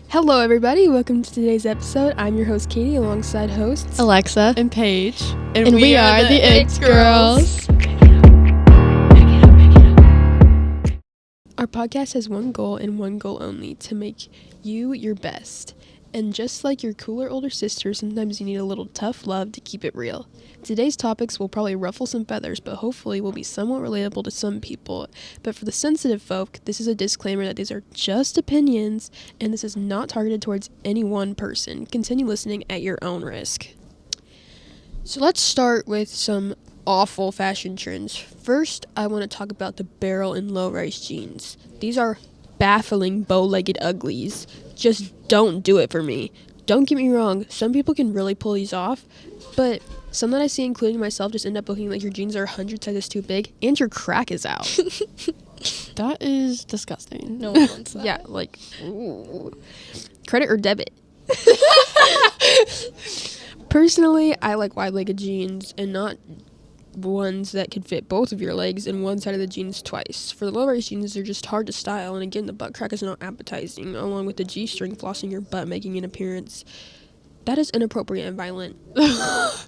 Hello, everybody. Welcome to today's episode. I'm your host, Katie, alongside hosts Alexa and Paige. And we are the Icked girls. Our podcast has one goal and one goal only, to make you your best. And just like your cooler older sister, sometimes you need a little tough love to keep it real. Today's topics will probably ruffle some feathers, but hopefully will be somewhat relatable to some people. But for the sensitive folk, this is a disclaimer that these are just opinions, and this is not targeted towards any one person. Continue listening at your own risk. So let's start with some awful fashion trends. First, I want to talk about the barrel and low-rise jeans. These are baffling bow-legged uglies. Just don't do it for me. Don't get me wrong, some people can really pull these off, but some that I see, including myself, just end up looking like your jeans are 100 sizes too big and your crack is out. That is disgusting. No one wants that. Yeah, like, ooh. Credit or debit? Personally, I like wide-legged jeans and not ones that could fit both of your legs in one side of the jeans twice. For the low-rise jeans, they're just hard to style, and again, the butt crack is not appetizing, along with the G-string flossing your butt making an appearance. That is inappropriate and violent.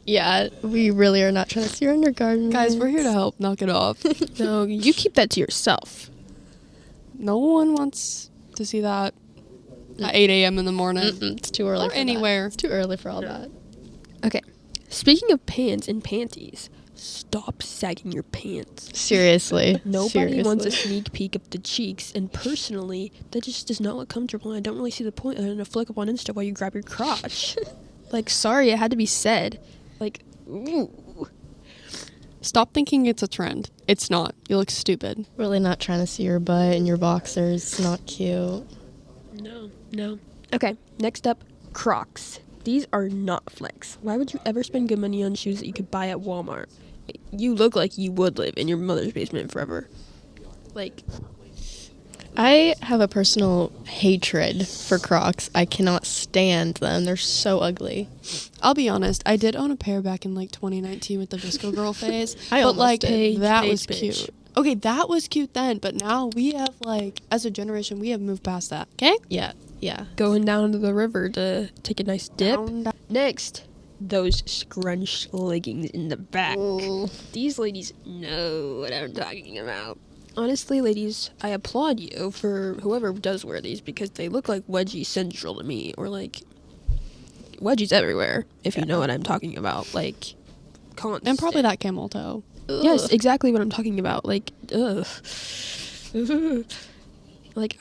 Yeah, we really are not trying to see your undergarments. Guys, we're here to help. Knock it off. No, you keep that to yourself. No one wants to see that at 8 a.m. in the morning. It's too early Or for anywhere. that. It's too early for all that. Okay, speaking of pants and panties, stop sagging your pants. Seriously. Nobody wants a sneak peek of the cheeks, and personally, that just does not look comfortable, and I don't really see the point other than to flick up on Insta while you grab your crotch. Like, sorry, it had to be said. Like, ooh. Stop thinking it's a trend. It's not. You look stupid. Really not trying to see your butt in your boxers. It's not cute. No. Okay, next up, Crocs. These are not flex. Why would you ever spend good money on shoes that you could buy at Walmart? You look like you would live in your mother's basement forever. Like, I have a personal hatred for Crocs. I cannot stand them. They're so ugly. I'll be honest. I did own a pair back in like 2019 with the Visco Girl phase. I but almost like did. that Paige, was bitch. cute. Okay, that was cute then, but now we have like, as a generation, we have moved past that. Okay? Yeah. going down to the river to take a nice dip. Down. Next, those scrunched leggings in the back. Ooh. These ladies know what I'm talking about. Honestly, ladies, I applaud you for whoever does wear these, because they look like wedgie central to me, or like wedgies everywhere, if you know what I'm talking about. Like, constant. And probably that camel toe. Yes, Ugh. exactly what I'm talking about. Like, ugh. Like,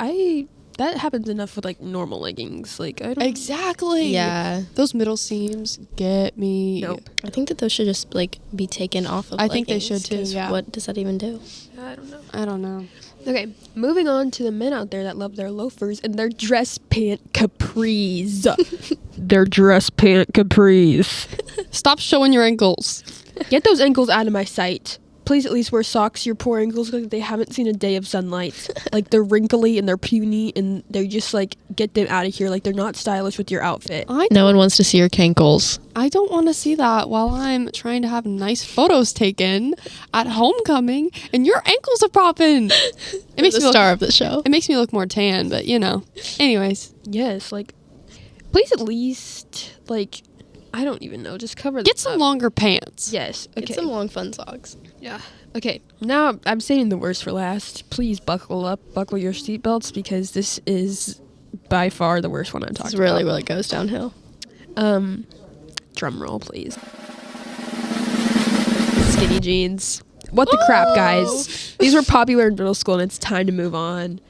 that happens enough with, like, normal leggings. Like, I don't... Exactly. Yeah. Those middle seams get me. Nope. I think that those should just, like, be taken off of I think they leggings, should, too, 'cause yeah. What does that even do? I don't know. I don't know. Okay, moving on to the men out there that love their loafers and their dress pant capris. Their dress pant capris. Stop showing your ankles. Get those ankles out of my sight. Please at least wear socks. Your poor ankles look like they haven't seen a day of sunlight. Like, they're wrinkly and they're puny, and they're just like, get them out of here. Like, they're not stylish with your outfit. No one wants to see your cankles. I don't want to see that while I'm trying to have nice photos taken at homecoming, and your ankles are popping. It makes the me star look, of the show. It makes me look more tan, but you know. Anyways, Yes, like, please at least, like, I don't even know, just cover get some longer pants. Yes, okay. Get some long fun socks. Yeah. Okay, now I'm saving the worst for last. Please buckle up, buckle your seatbelts, because this is by far the worst one I'm talking It's really about. where it goes downhill. Drum roll, please. Skinny jeans. What the crap, guys? These were popular in middle school, and it's time to move on.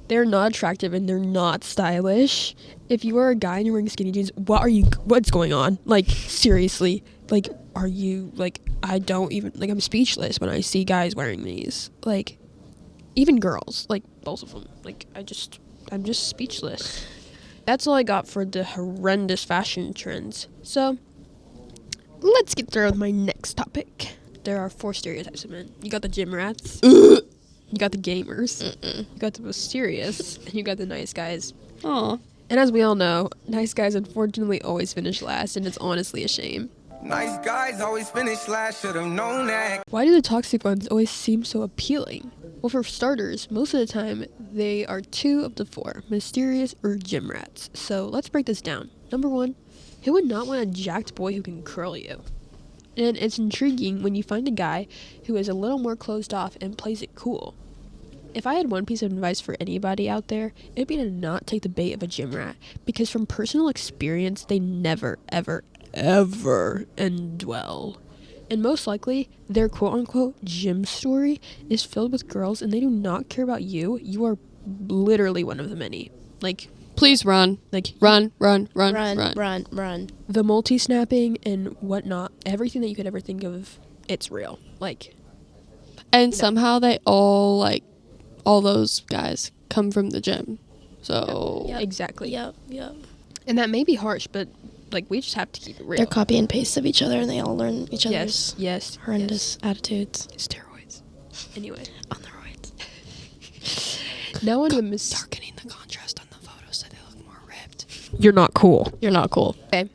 They're not attractive, and they're not stylish. If you are a guy and you're wearing skinny jeans, what's going on? Like, seriously. Like, are you, like, I don't even, like, I'm speechless when I see guys wearing these. Like, even girls, like, both of them. Like, I'm just speechless. That's all I got for the horrendous fashion trends. So, let's get through with my next topic. There are 4 stereotypes of men. You got the gym rats. You got the gamers. You got the most serious. And you got the nice guys. Aw. And as we all know, nice guys unfortunately always finish last, and it's honestly a shame. Nice guys always finish last, should've known that. Why do the toxic ones always seem so appealing? Well, for starters, most of the time, they are 2 of the 4, mysterious or gym rats. So let's break this down. Number 1, who would not want a jacked boy who can curl you? And it's intriguing when you find a guy who is a little more closed off and plays it cool. If I had one piece of advice for anybody out there, it'd be to not take the bait of a gym rat, because from personal experience, they never, ever, ever end well. And most likely, their quote-unquote gym story is filled with girls, and they do not care about you. You are literally one of the many. Please run. Run. The multi-snapping and whatnot, everything that you could ever think of, it's real. And somehow they all those guys come from the gym. So yeah, exactly. Yep. And that may be harsh, but we just have to keep it real. They're copy and paste of each other, and they all learn each other's horrendous attitudes. Steroids. Anyway. On the roids. Now on to darkening the contrast on the photos so they look more ripped. You're not cool. You're not cool. Okay.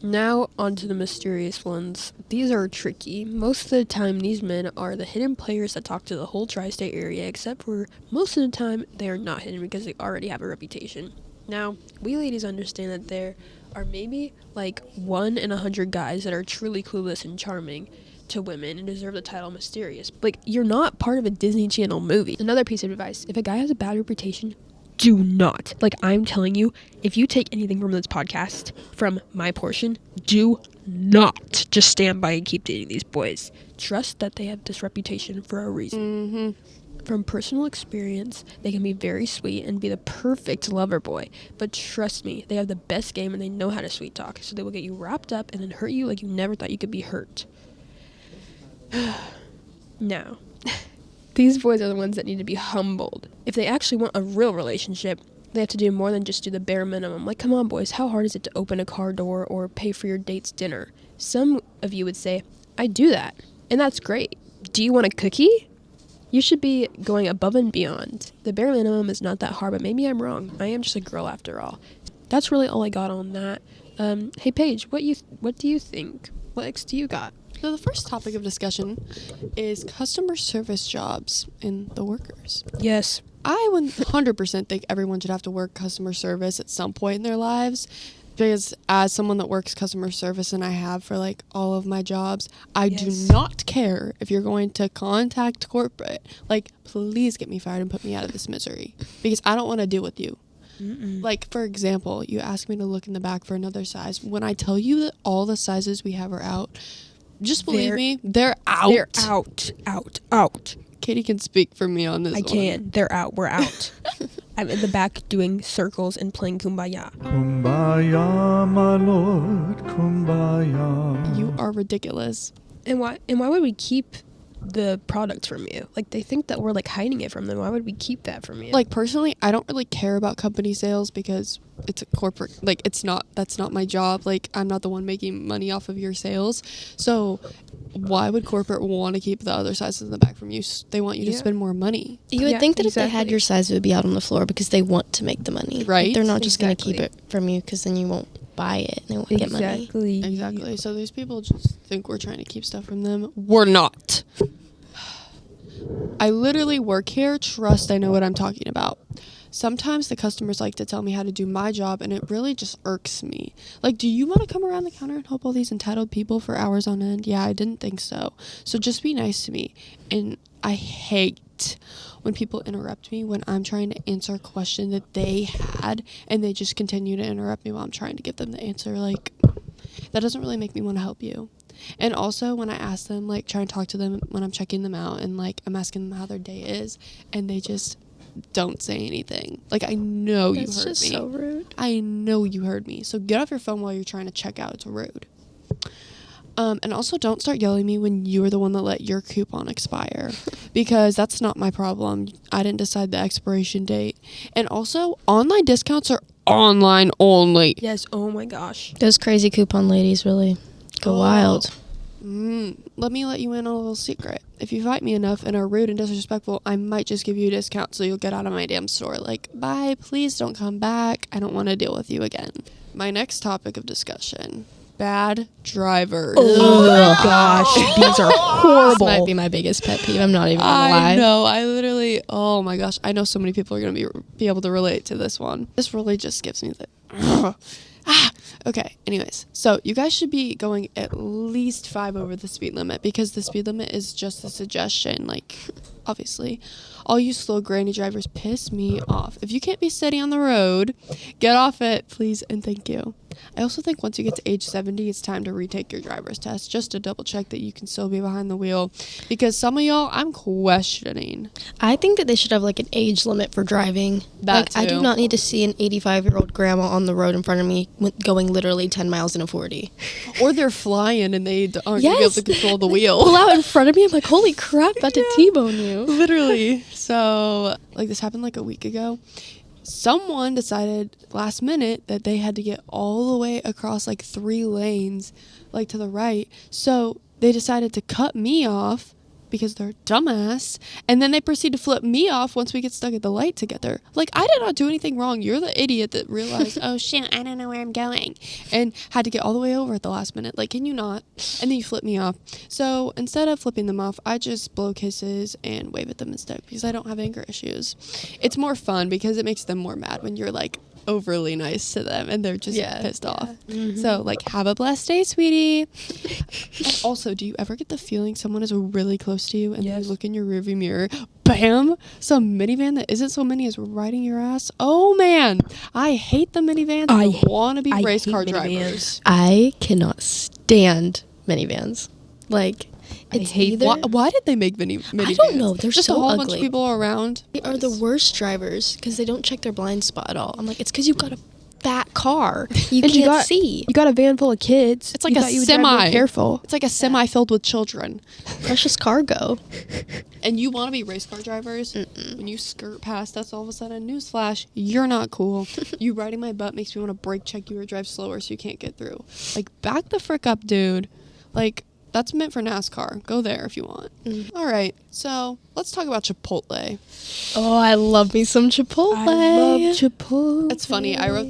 Now on to the mysterious ones. These are tricky. Most of the time, these men are the hidden players that talk to the whole tri-state area, except for most of the time, they are not hidden because they already have a reputation. Now, we ladies understand that there are maybe 1 in 100 guys that are truly clueless and charming to women and deserve the title mysterious. You're not part of a Disney Channel movie. Another piece of advice: if a guy has a bad reputation, do not. I'm telling you, if you take anything from this podcast, from my portion, do not just stand by and keep dating these boys. Trust that they have this reputation for a reason. Mm-hmm. From personal experience, they can be very sweet and be the perfect lover boy. But trust me, they have the best game and they know how to sweet talk. So they will get you wrapped up and then hurt you like you never thought you could be hurt. Now, these boys are the ones that need to be humbled. If they actually want a real relationship, they have to do more than just do the bare minimum. Come on, boys, how hard is it to open a car door or pay for your date's dinner? Some of you would say, I do that, and that's great. Do you want a cookie? You should be going above and beyond. The bare minimum is not that hard, but maybe I'm wrong. I am just a girl after all. That's really all I got on that. Hey, Paige, what do you think? What icks do you got? So the first topic of discussion is customer service jobs and the workers. Yes. I 100% think everyone should have to work customer service at some point in their lives, because as someone that works customer service, and I have for all of my jobs, I do not care if you're going to contact corporate. Please get me fired and put me out of this misery, because I don't want to deal with you. Mm-mm. For example, you asked me to look in the back for another size. When I tell you that all the sizes we have are out, just believe me, they're out. They're out. Katie can speak for me on this I can. They're out. We're out. I'm in the back doing circles and playing Kumbaya. Kumbaya, my lord, kumbaya. You are ridiculous. And why would we keep the product from you? They think that we're hiding it from them. Why would we keep that from you? Personally, I don't really care about company sales because it's a corporate, that's not my job. I'm not the one making money off of your sales. So why would corporate want to keep the other sizes in the back from you? They want you to spend more money. You would think that if they had your size, it would be out on the floor because they want to make the money. Right. They're not just going to keep it from you because then you won't buy it and they won't get money. Exactly. So these people just think we're trying to keep stuff from them. We're not. I literally work here. Trust I know what I'm talking about. Sometimes the customers like to tell me how to do my job, and it really just irks me. Do you want to come around the counter and help all these entitled people for hours on end? Yeah, I didn't think so. So just be nice to me. And I hate when people interrupt me when I'm trying to answer a question that they had, and they just continue to interrupt me while I'm trying to give them the answer. That doesn't really make me want to help you. And also when I ask them, try and talk to them when I'm checking them out, and I'm asking them how their day is, and they just don't say anything. I know you heard me. That's just so rude. I know you heard me. So get off your phone while you're trying to check out. It's rude. And also don't start yelling at me when you were the one that let your coupon expire, because that's not my problem. I didn't decide the expiration date. And also, online discounts are online only. Yes. Oh my gosh. Those crazy coupon ladies really go wild. Let me let you in on a little secret. If you fight me enough and are rude and disrespectful, I might just give you a discount so you'll get out of my damn store. Bye, please don't come back. I don't want to deal with you again. My next topic of discussion bad drivers. Oh my gosh, these are horrible. This might be my biggest pet peeve. I'm not even gonna I lie. know. I literally. Oh my gosh. I know so many people are gonna be able to relate to this one. This really just gives me the. Okay. Anyways, so you guys should be going at least 5 over the speed limit because the speed limit is just a suggestion. Like, obviously, all you slow granny drivers piss me off. If you can't be steady on the road, get off it, please, and thank you. I also think once you get to age 70, it's time to retake your driver's test just to double check that you can still be behind the wheel. Because some of y'all, I'm questioning. I think that they should have like an age limit for driving. That I do too. not need to see an 85-year-old grandma on the road in front of me going literally 10 miles in a 40. Or they're flying and they aren't going to be able to control the wheel. Pull out in front of me. I'm like, holy crap, about to T-bone you. Literally. So, like, this happened like a week ago. Someone decided last minute that they had to get all the way across like 3 lanes, like to the right. So they decided to cut me off because they're dumbass. And then they proceed to flip me off once we get stuck at the light together. Like, I did not do anything wrong. You're the idiot that realized, oh shit, I don't know where I'm going. And had to get all the way over at the last minute. Like, can you not? And then you flip me off. So instead of flipping them off, I just blow kisses and wave at them instead because I don't have anger issues. It's more fun because it makes them more mad when you're like overly nice to them and they're just pissed off. Mm-hmm. So, like, have a blessed day, sweetie. And also, do you ever get the feeling someone is really close to you and then you look in your rearview mirror, bam, some minivan that isn't so mini is riding your ass? Oh man, I hate the minivans. I want to be race car drivers. I cannot stand minivans. Like, it's either... Why did they make minivans? I don't know. They're just so a whole ugly. bunch of people around. They are the worst drivers because they don't check their blind spot at all. I'm like, it's because you've got a fat car. You And can't see. You got a van full of kids. It's like You a thought you would drive semi. real careful. It's like a semi filled with children. Precious cargo. And you want to be race car drivers? When you skirt past us, all of a sudden, newsflash, you're not cool. You riding my butt makes me want to brake check you or drive slower so you can't get through. Like, back the frick up, dude. Like, that's meant for NASCAR. Go there if you want. All right, so let's talk about Chipotle. Oh, I love me some Chipotle. I love Chipotle. It's funny. I wrote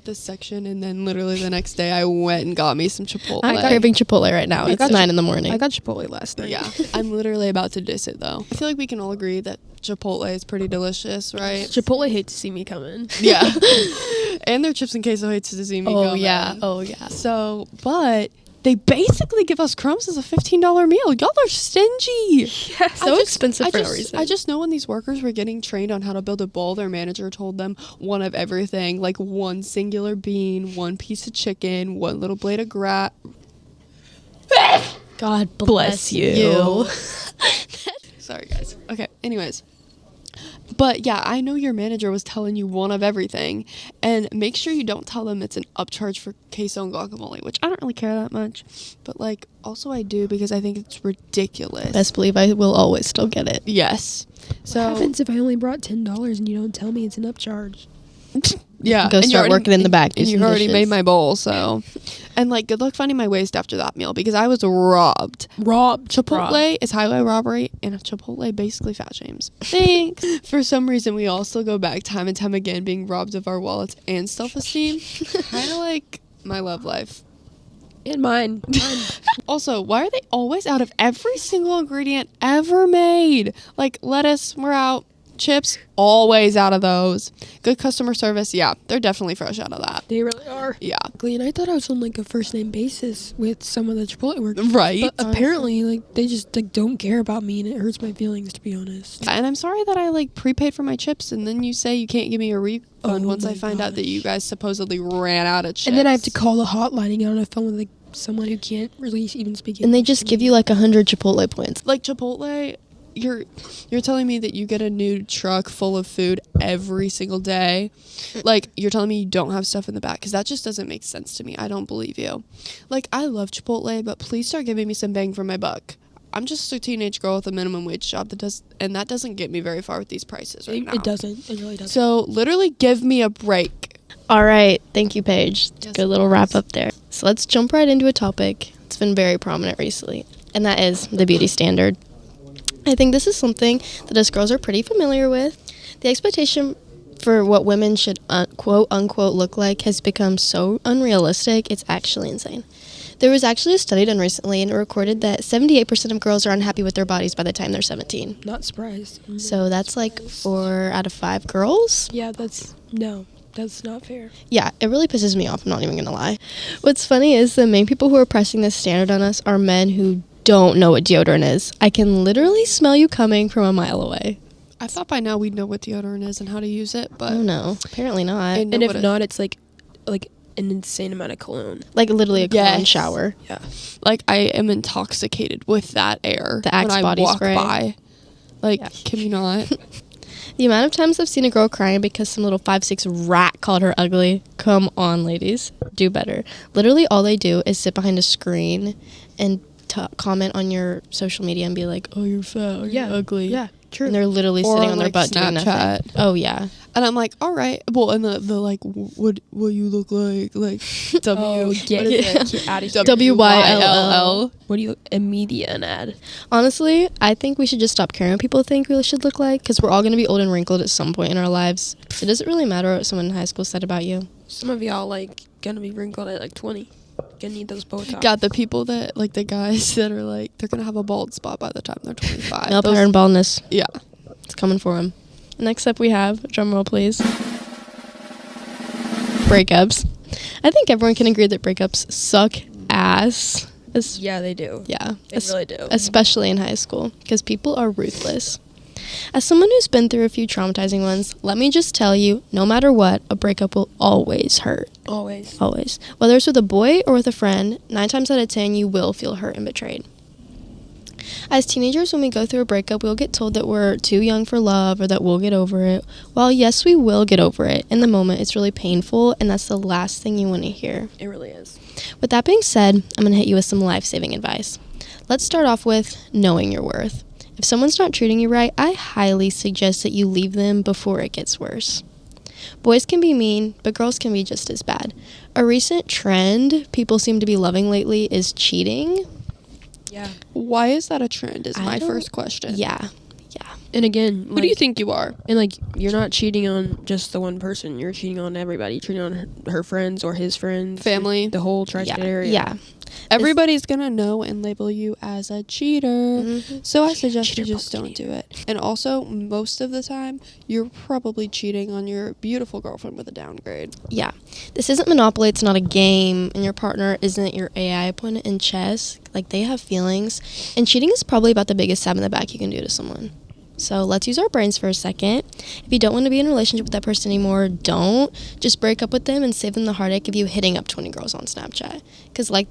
this section, and then literally the next day, I went and got me some Chipotle. I'm craving Chipotle right now. It's 9 in the morning. I got Chipotle last night. Yeah, I'm literally about to diss it though. I feel like we can all agree that Chipotle is pretty delicious, right? Chipotle hates to see me coming. Yeah, and their chips and queso hates to see me. Oh, go, yeah. man. Oh, yeah. So, but they basically give us crumbs as a $15 meal. Y'all are stingy. Yes. So expensive for no reason. I just know when these workers were getting trained on how to build a bowl, their manager told them one of everything, like one singular bean, one piece of chicken, one little blade of grass. God bless you. Sorry, guys. Okay, anyways. But yeah, I know your manager was telling you one of everything. And make sure you don't tell them it's an upcharge for queso and guacamole, which I don't really care that much. But, like, also I do because I think it's ridiculous. Best believe I will always still get it. Yes. So What happens if I only brought $10 and you don't tell me it's an upcharge? yeah, Go and you start already- working in the back. And do you some already dishes. made my bowl, so. And, like, good luck finding my waist after that meal because I was robbed. Chipotle is highway robbery, and Chipotle basically fat shames. Thanks. For some reason, we all still go back time and time again being robbed of our wallets and self-esteem. Kind of like my love life. And mine. Also, why are they always out of every single ingredient ever made? Like, lettuce, we're out. Chips, always out of those. Good customer service, yeah, they're definitely fresh out of that. They really are. Yeah. And I thought I was on like a first name basis with some of the Chipotle workers. Right. But apparently, like, they just like don't care about me, and it hurts my feelings, to be honest. And I'm sorry that I like prepaid for my chips and then you say you can't give me a refund once I find out that you guys supposedly ran out of chips. And then I have to call the hotline and get on a phone with like someone who can't really even speak English. And they just give you like 100 Chipotle points. like Chipotle, you're telling me that you get a new truck full of food every single day. Like, you're telling me you don't have stuff in the back because that just doesn't make sense to me. I don't believe you. Like, I love Chipotle, but please start giving me some bang for my buck. I'm just a teenage girl with a minimum wage job that doesn't get me very far with these prices right now. It doesn't. It really doesn't. So literally give me a break. All right. Thank you, Paige. Yes, Good little wrap up there. So let's jump right into a topic. It's been very prominent recently, and that is the beauty standard. I think this is something that us girls are pretty familiar with. The expectation for what women should quote unquote look like has become so unrealistic. It's actually insane. There was actually a study done recently, and it recorded that 78% of girls are unhappy with their bodies by the time they're 17. Not surprised. So that's like 4 out of 5 girls. Yeah, that's not fair. Yeah, it really pisses me off. I'm not even gonna lie. What's funny is the main people who are pressing this standard on us are men who don't know what deodorant is. I can literally smell you coming from a mile away. I thought by now we'd know what deodorant is and how to use it, but Oh no, apparently not. And And if not, it's like an insane amount of cologne. Like literally a cologne Yes. shower. Yeah. like I am intoxicated with that air The Axe when I body walk spray. by. Like, Yeah. can you not? The amount of times I've seen a girl crying because some little 5'6" rat called her ugly. Come on, ladies. Do better. Literally all they do is sit behind a screen and comment on your social media and be like, oh, you're fat, or Yeah. you're ugly. Yeah, true. And they're literally Or sitting on their like butt doing nothing. Snapchat. Oh, yeah. And I'm like, all right. Well, and the like, what you look like W. Oh, what get is it? it out of here. WYLL. What do you a media an ad? Honestly, I think we should just stop caring what people think we should look like, because we're all going to be old and wrinkled at some point in our lives. It doesn't really matter what someone in high school said about you. Some of y'all like gonna be wrinkled at like 20. Gonna need those Botox. God, the people that like the guys that are like they're gonna have a bald spot by the time they're 25. Male Those- pattern baldness. yeah. It's coming for him. Next up we have, drum roll please, breakups. I think everyone can agree that breakups suck ass. Yeah, they do. Yeah. They really do. Especially in high school, because people are ruthless. As someone who's been through a few traumatizing ones, let me just tell you, no matter what, a breakup will always hurt. Always. Always. Whether it's with a boy or with a friend, 9 times out of 10, you will feel hurt and betrayed. As teenagers, when we go through a breakup, we'll get told that we're too young for love or that we'll get over it. While yes, we will get over it, in the moment, it's really painful, and that's the last thing you want to hear. It really is. With that being said, I'm going to hit you with some life-saving advice. Let's start off with knowing your worth. If someone's not treating you right, I highly suggest that you leave them before it gets worse. Boys can be mean, but girls can be just as bad. A recent trend people seem to be loving lately is cheating. Yeah. Why is that a trend? Is I my don't- first question. Yeah. And again, Who do you think you are? And like, you're not cheating on just the one person. You're cheating on everybody. You're cheating on her friends or his friends, Family. the whole tri-state Yeah. area. Yeah. Everybody's gonna know and label you as a cheater. Mhm. So I suggest Cheater you just pumpkin don't do it. And also, most of the time, you're probably cheating on your beautiful girlfriend with a downgrade. Yeah. This isn't Monopoly, it's not a game, and your partner isn't your AI opponent in chess. Like, they have feelings, and cheating is probably about the biggest stab in the back you can do to someone. So let's use our brains for a second. If you don't want to be in a relationship with that person anymore, don't. Just break up with them and save them the heartache of you hitting up 20 girls on Snapchat. Because like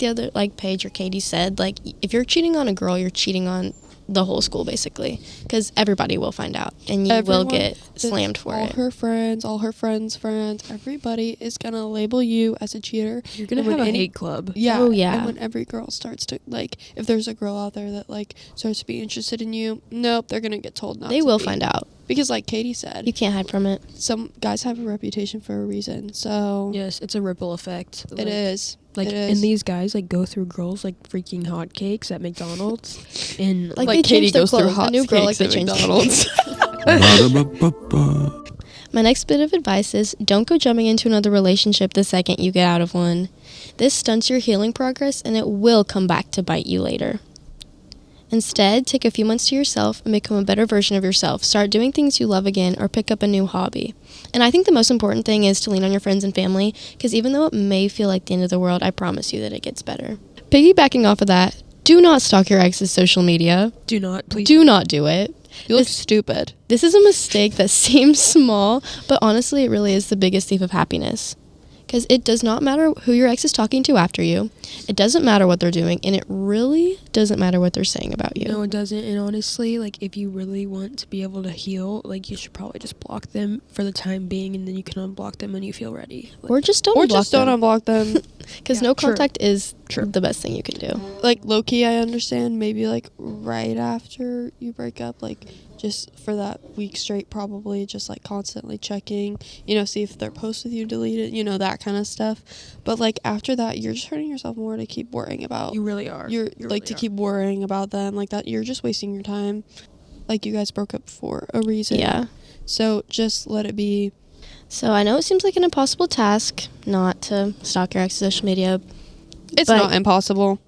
Paige or Katie said, like, if you're cheating on a girl, you're cheating on the whole school, basically. Because everybody will find out, and you will get slammed for all it. her friends, all her friends' friends, everybody is gonna label you as a cheater. You're going And to when have a any- hate club. Yeah. Oh, yeah. And when every girl starts to, like, if there's a girl out there that, like, starts to be interested in you, nope, they're gonna get told not to They will be. find out. Because, like Katie said, You can't hide from it. some guys have a reputation for a reason. So Yes, it's a ripple effect. it is. Like, it is. and these guys, like, go through girls like freaking hotcakes at McDonald's. And, Like, Like they Katie changed their goes through clothes. hot The new girl, like, they cakes at changed their McDonald's. Ba-da-ba-ba-ba. My next bit of advice is don't go jumping into another relationship the second you get out of one. This stunts your healing progress, and it will come back to bite you later. Instead, take a few months to yourself and become a better version of yourself. Start doing things you love again or pick up a new hobby. And I think the most important thing is to lean on your friends and family, because even though it may feel like the end of the world, I promise you that it gets better. Piggybacking off of that, do not stalk your ex's social media. do not, please. Do not do it. You look This- stupid. This is a mistake that seems small, but honestly, it really is the biggest thief of happiness. Because it does not matter who your ex is talking to after you. It doesn't matter what they're doing, and it really doesn't matter what they're saying about you. No, it doesn't. And honestly, like, if you really want to be able to heal, like, you should probably just block them for the time being, and then you can unblock them when you feel ready. Like, Or just don't Or block just don't them. unblock them. Because Yeah, no true. contact is True. the best thing you can do. Like, low-key, I understand. Maybe, like, right after you break up, like, just for that week straight, probably just, like, constantly checking, you know, see if their post with you deleted, you know, that kind of stuff. But, like, after that, you're just hurting yourself more to keep worrying about. you really are. You're, You like, really to are. keep worrying about them. Like, that, you're just wasting your time. Like, you guys broke up for a reason. Yeah. So, just let it be. So I know it seems like an impossible task not to stalk your ex's social media. It's but- not impossible.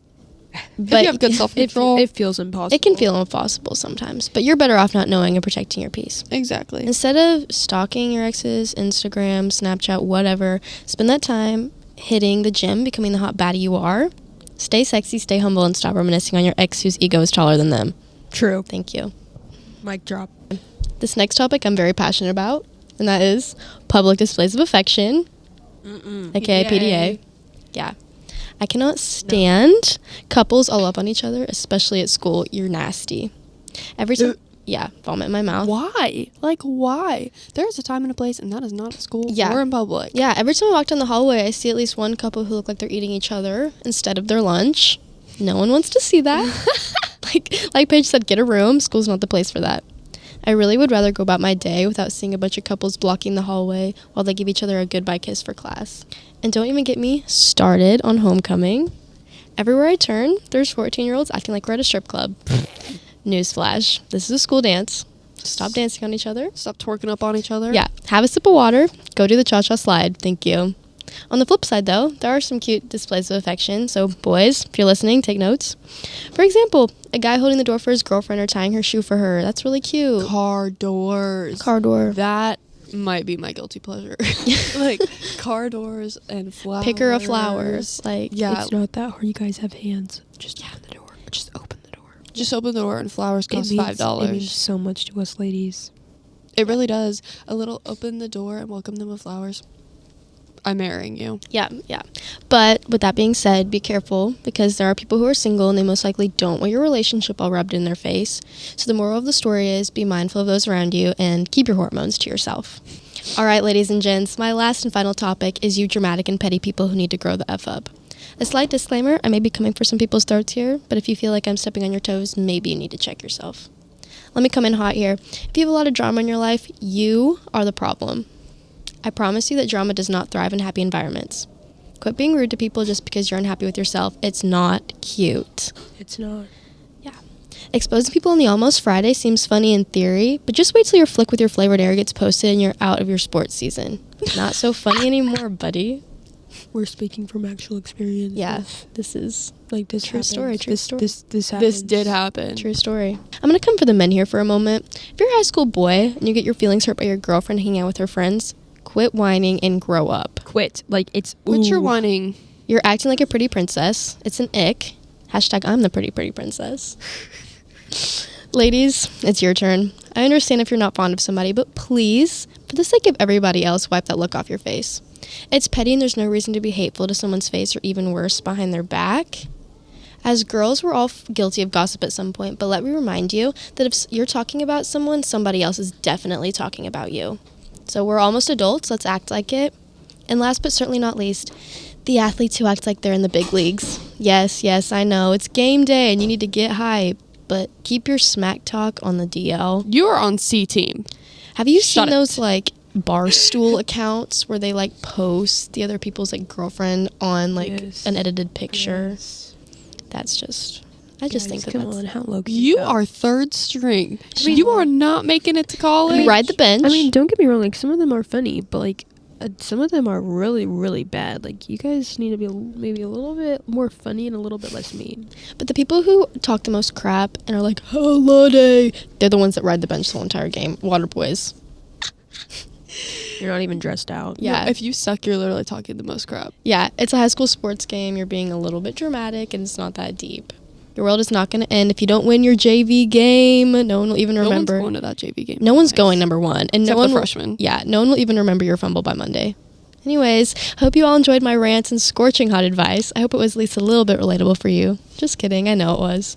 But if you have good self-control. It feels impossible. it can feel impossible sometimes. But you're better off not knowing and protecting your peace. Exactly. Instead of stalking your ex's Instagram, Snapchat, whatever, spend that time hitting the gym, becoming the hot baddie you are. Stay sexy, stay humble, and stop reminiscing on your ex whose ego is taller than them. True. Thank you. Mic drop. This next topic I'm very passionate about, and that is public displays of affection, aka PDA. Yeah. I cannot stand couples all up on each other, especially at school. You're nasty. Every time, vomit in my mouth. Why? Like, why? There's a time and a place, and that is not at school Yeah. or in public. Yeah, every time I walk down the hallway, I see at least one couple who look like they're eating each other instead of their lunch. No one wants to see that. like Paige said, get a room. School's not the place for that. I really would rather go about my day without seeing a bunch of couples blocking the hallway while they give each other a goodbye kiss for class. And don't even get me started on homecoming. Everywhere I turn, there's 14-year-olds acting like we're at a strip club. Newsflash, this is a school dance. Stop dancing on each other. Stop twerking up on each other. Yeah, have a sip of water. Go do the cha-cha slide. Thank you. On the flip side, though, there are some cute displays of affection. So, boys, if you're listening, take notes. For example, a guy holding the door for his girlfriend or tying her shoe for her. That's really cute. Car doors. Car door. That might be my guilty pleasure. Like, car doors and flowers. Pick her a flowers. Like, Yeah. It's not that hard. You guys have hands. Just open the door. Just open the door. Just open the door and flowers cost It $5. means so much to us ladies. It really does. A little open the door and welcome them with flowers. I'm marrying you. Yeah. But with that being said, be careful because there are people who are single and they most likely don't want your relationship all rubbed in their face. So the moral of the story is be mindful of those around you and keep your hormones to yourself. All right, ladies and gents, my last and final topic is you dramatic and petty people who need to grow the F up. A slight disclaimer, I may be coming for some people's throats here, but if you feel like I'm stepping on your toes, maybe you need to check yourself. Let me come in hot here. If you have a lot of drama in your life, you are the problem. I promise you that drama does not thrive in happy environments. Quit being rude to people just because you're unhappy with yourself. It's not cute. It's not. Yeah. Exposing people on the Almost Friday seems funny in theory, but just wait till your flick with your flavored air gets posted and you're out of your sports season. Not so funny anymore, buddy. We're speaking from actual experience. Yeah, this is Like this True happens. story, true story. This happens. This did happen. true story. I'm going to come for the men here for a moment. If you're a high school boy and you get your feelings hurt by your girlfriend hanging out with her friends, quit whining and grow up. Quit. Like it's. What's your ooh. whining? You're acting like a pretty princess. It's an ick. Hashtag I'm the pretty princess. Ladies, it's your turn. I understand if you're not fond of somebody, but please, for the sake of everybody else, wipe that look off your face. It's petty and there's no reason to be hateful to someone's face or even worse, behind their back. As girls, we're all guilty of gossip at some point, but let me remind you that if you're talking about someone, somebody else is definitely talking about you. So we're almost adults, let's act like it. And last but certainly not least, the athletes who act like they're in the big leagues. Yes, I know, it's game day and you need to get hype, but keep your smack talk on the DL. You are on C team. Have you Shut seen it. those, like, Barstool accounts where they, like, post the other people's, like, girlfriend on, like, Yes. an edited picture? Yes. That's just, I just think that come that's... on, how low can You go? are third string. You are not making it to college. Ride the bench. I mean, don't get me wrong. Like some of them are funny, but like some of them are really, really bad. Like you guys need to be maybe a little bit more funny and a little bit less mean. But the people who talk the most crap and are like, holiday, they're the ones that ride the bench the whole entire game. Water boys. You're not even dressed out. Yeah. No, if you suck, you're literally talking the most crap. Yeah, it's a high school sports game. You're being a little bit dramatic, and it's not that deep. Your world is not going to end if you don't win your JV game. No one will even remember. No one's going to that JV game. No one's Nice. going, number one. And Except no one the will, freshmen. Yeah, no one will even remember your fumble by Monday. Anyways, hope you all enjoyed my rants and scorching hot advice. I hope it was at least a little bit relatable for you. Just kidding, I know it was.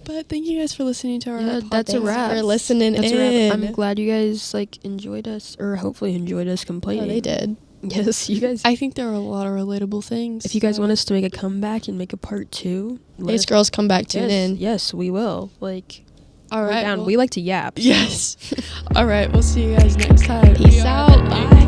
But thank you guys for listening to our Yeah, that's a podcast. wrap. For listening That's in. a wrap. I'm glad you guys like enjoyed us, or hopefully enjoyed us complaining. Oh, they did. Yes, you guys. I think there are a lot of relatable things. If you guys want us to make a comeback and make a part 2, let Ace us- girls, come back, tune yes, in. Yes, we will. Like, all we're right, down. well- We like to yap. so- Yes. All right. We'll see you guys next time. Peace out. Bye.